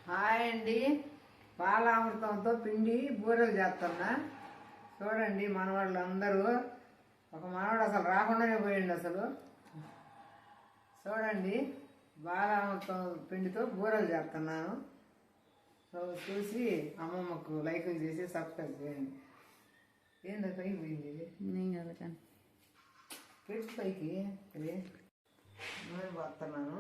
Hi అండి. బాలామృతంతో పిండి బూరెలు చేస్తున్నా. చూడండి, మనవాళ్ళు అందరూ. ఒక మనవాడు అసలు రాకుండానే పోయిండు. అసలు చూడండి, బాలామృతం పిండితో బూరెలు చేస్తున్నాను. చూసి అమ్మమ్మకు లైకులు చేసి సబ్స్క్రైబ్ చేయండి. ఏంది పైకి పోయింది? నేను కదా కానీ పెట్టి పైకి నూనె పోస్తున్నాను.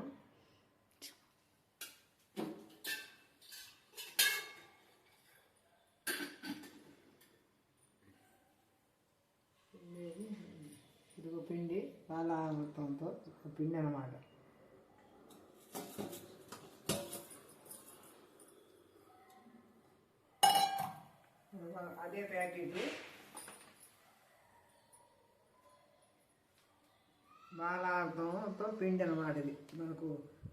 ఇదిగో పిండి, బాలామృతంతో పిండి అన్నమాట. అదే ప్యాకెట్ బాలామృతంతో పిండి అన్నమాట. ఇది మనకు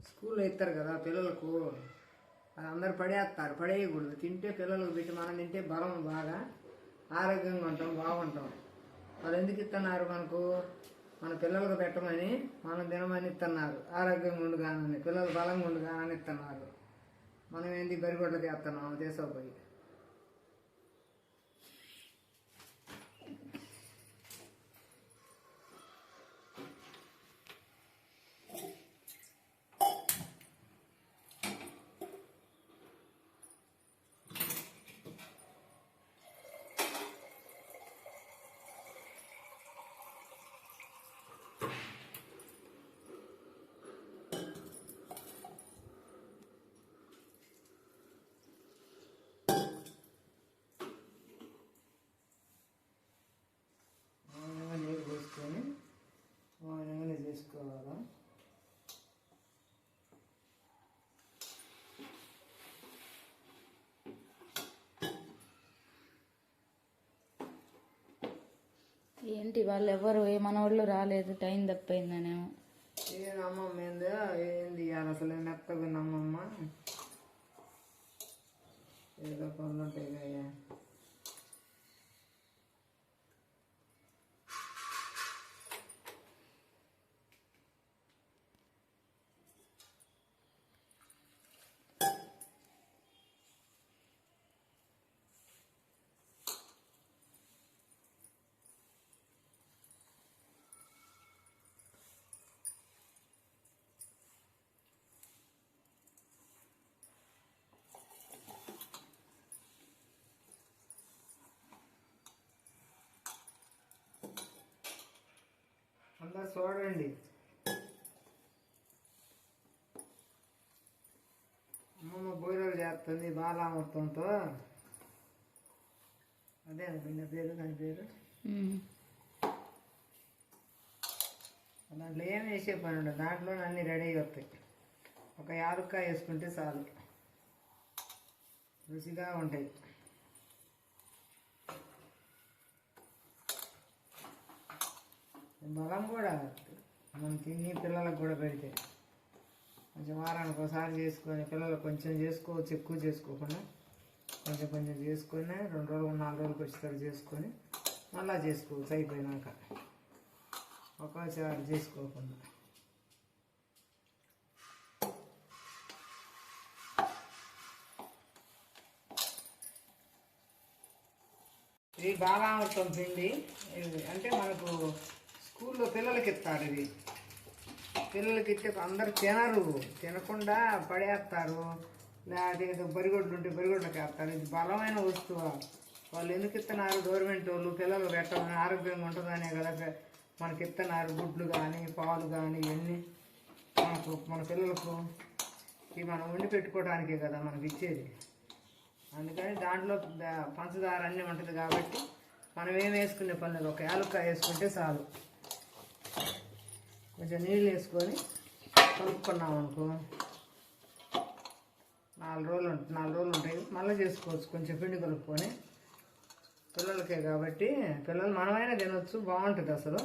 స్కూల్లో ఇస్తారు కదా పిల్లలకు, అది అందరు పడేస్తారు. పడేయకూడదు. తింటే పిల్లలకు పెట్టి మనం తింటే బలం, బాగా ఆరోగ్యంగా ఉంటాం, బాగుంటాం. వాళ్ళు ఎందుకు ఇస్తున్నారు? మనకు మన పిల్లలకు పెట్టమని, మనం తినమని ఇస్తున్నారు. ఆరోగ్యంగా ఉండుగానని, పిల్లలు బలంగా ఉండుగానని ఇస్తున్నారు. మనం ఏంటి బరిగొడ్లు చేస్తున్నాం తీసుకోపోయి. చేసుకోవాలా. ఏంటి వాళ్ళు ఎవరు మనవాళ్ళు రాలేదు, టైం తప్పైందనేమో. అమ్మమ్మ ఏందో ఏంది అసలు మెత్తగా అమ్మమ్మ ఏదో పనులు ఉంటాయి కదా. అందరు చూడండి, అమ్మమ్మ బూరెలు చేస్తుంది బాలామృతంతో. అదే నా పేరు, దాని పేరు. దాంట్లో ఏం వేసే పని ఉండదు, దాంట్లో అన్నీ రెడీ అవుతాయి. ఒక యాలక్కాయ వేసుకుంటే చాలు, రుచిగా ఉంటాయి. బలం కూడా మనం తిని పిల్లలకు కూడా పెడితే కొంచెం వారానికి ఒకసారి చేసుకొని పిల్లలకు కొంచెం చేసుకోవచ్చు, ఎక్కువ చేసుకోకుండా కొంచెం కొంచెం చేసుకొని 2 రోజులు 4 రోజులకు వచ్చేసరికి చేసుకొని మళ్ళా చేసుకోవచ్చు. అయిపోయినాక ఒక్కోసారి చేసుకోకుండా. ఇది బాలామృతం పిండి. అంటే మనకు స్కూల్లో పిల్లలకి ఇస్తారు. ఇది పిల్లలకి ఇస్తే అందరు తినరు, తినకుండా పడేస్తారు. లేకపోతే బరిగొడ్లు ఉంటే బరిగొడ్లకి వేస్తారు. ఇది బలమైన వస్తువు. వాళ్ళు ఎందుకు ఇస్తున్నారు? గవర్నమెంట్ వాళ్ళు పిల్లలు పెట్టమని, ఆరోగ్యంగా ఉంటుందనే కదా మనకి ఇస్తున్నారు. గుడ్లు కానీ పాలు కానీ ఇవన్నీ మన పిల్లలకు ఇవి మనం వండి పెట్టుకోవడానికే కదా మనకి ఇచ్చేది. అందుకని దాంట్లో పంచదార అన్నీ ఉంటుంది కాబట్టి మనం ఏం వేసుకునే పని లేదు. ఒక యాలక్కాయ వేసుకుంటే చాలు. కొంచెం నీళ్ళు వేసుకొని కలుపుకున్నాం అనుకో 4 రోజులు ఉంటాయి. మళ్ళీ చేసుకోవచ్చు. కొంచెం పిండి కలుపుకొని పిల్లలకే కాబట్టి పిల్లలు మనమైనా తినవచ్చు. బాగుంటుంది, అసలు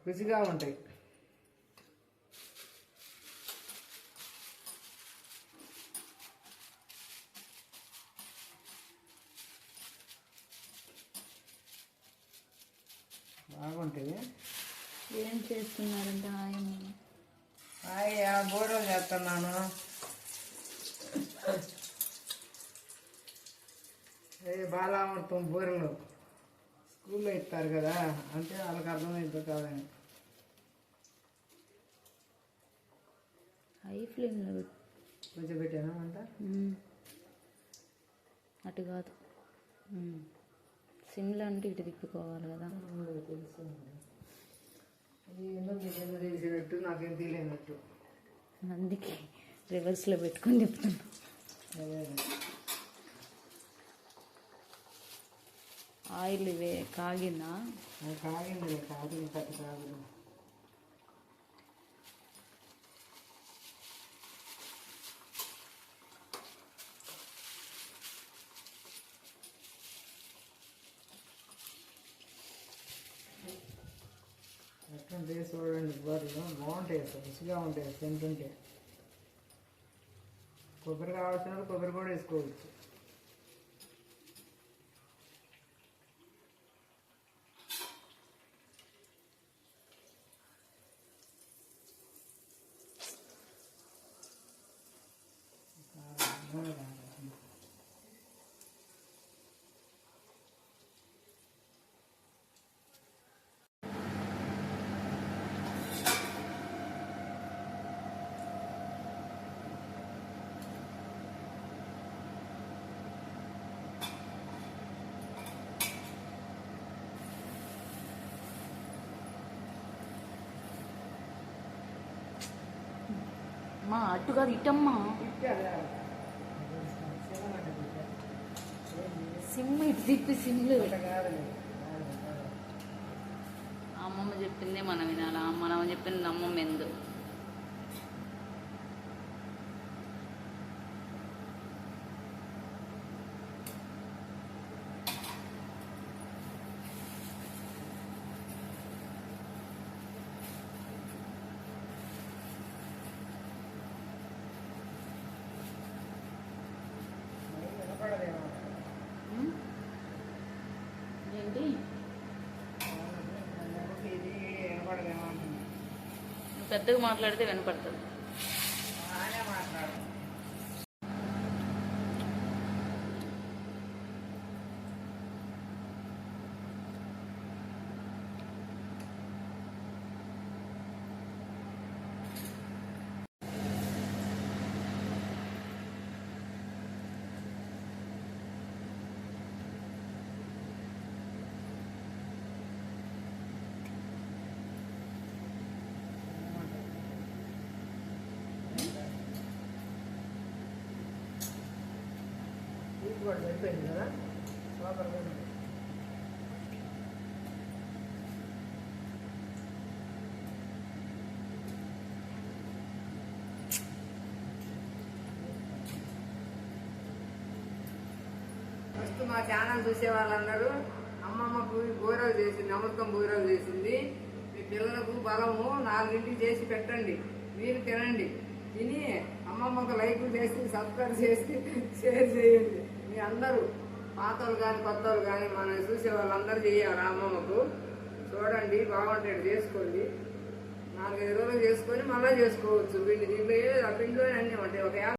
రుచిగా ఉంటాయి. బాగుంటుంది. ఏం చేస్తున్నారంటే హాయ్, బూరెలు చేస్తున్నాను. బాలామృతం బూరెలు స్కూల్లో ఇస్తారు కదా, అంటే వాళ్ళకి అర్థమైంది కాదని. హై ఫ్లేమ్లో కొంచెం పెట్టాను అంట. అటు కాదు, సిమ్లో అంటే ఇటు తిప్పుకోవాలి కదా. తెలుసు, ఏందో మీకు ఏదో తెలిసినట్టు నాకేం తెలియనట్టు. అందుకే రివర్స్లో పెట్టుకొని చెప్తున్నా. అదే ఆయిల్ ఇవే కాగిందా? కాగింది కాగింది కట్టు కాదు. ఎట్లంటే చూడండి, బర్రెలు బాగుంటాయి, రుచిగా ఉంటాయి తింటుంటే. కొబ్బరి కావాల్సిన కొబ్బరి కూడా వేసుకోవచ్చు. అమ్మా అటు కాదు ఇటమ్మా, సిమ్ ఇటు తిప్పి సిమ్లు. అమ్మమ్మ చెప్పిందే మనం వినాలా, మనం చెప్పింది అమ్మమ్మ ఎందు. ఏంటి ఇది వినపడదేమో అంటుంది. నువ్వు పెద్దగా మాట్లాడితే వినపడుతుంది. బాగానే మాట్లాడు. కూడా సరిపోయింది కదా, సూపర్గా ఉంది. ఫస్ట్ మా ఛానల్ చూసే వాళ్ళందరూ అమ్మమ్మకు బూరెలు చేసింది, అమృతం బూరెలు చేసింది. మీ పిల్లలకు బలము 4 చేసి పెట్టండి, మీరు తినండి. తిని అమ్మమ్మకు లైక్ చేసి సబ్స్క్రైబ్ చేసి షేర్ చేయండి. మీ అందరూ పాతలు కానీ కొత్త వాళ్ళు కానీ మనం చూసే వాళ్ళందరూ చేయాలి. అమ్మమ్మకు చూడండి, బాగుంటాడు, చేసుకోండి. 4-5 రోజులు చేసుకొని మళ్ళీ చేసుకోవచ్చు. పిండి దీంట్లో పిండిలో అన్నీ ఉంటాయి. ఒక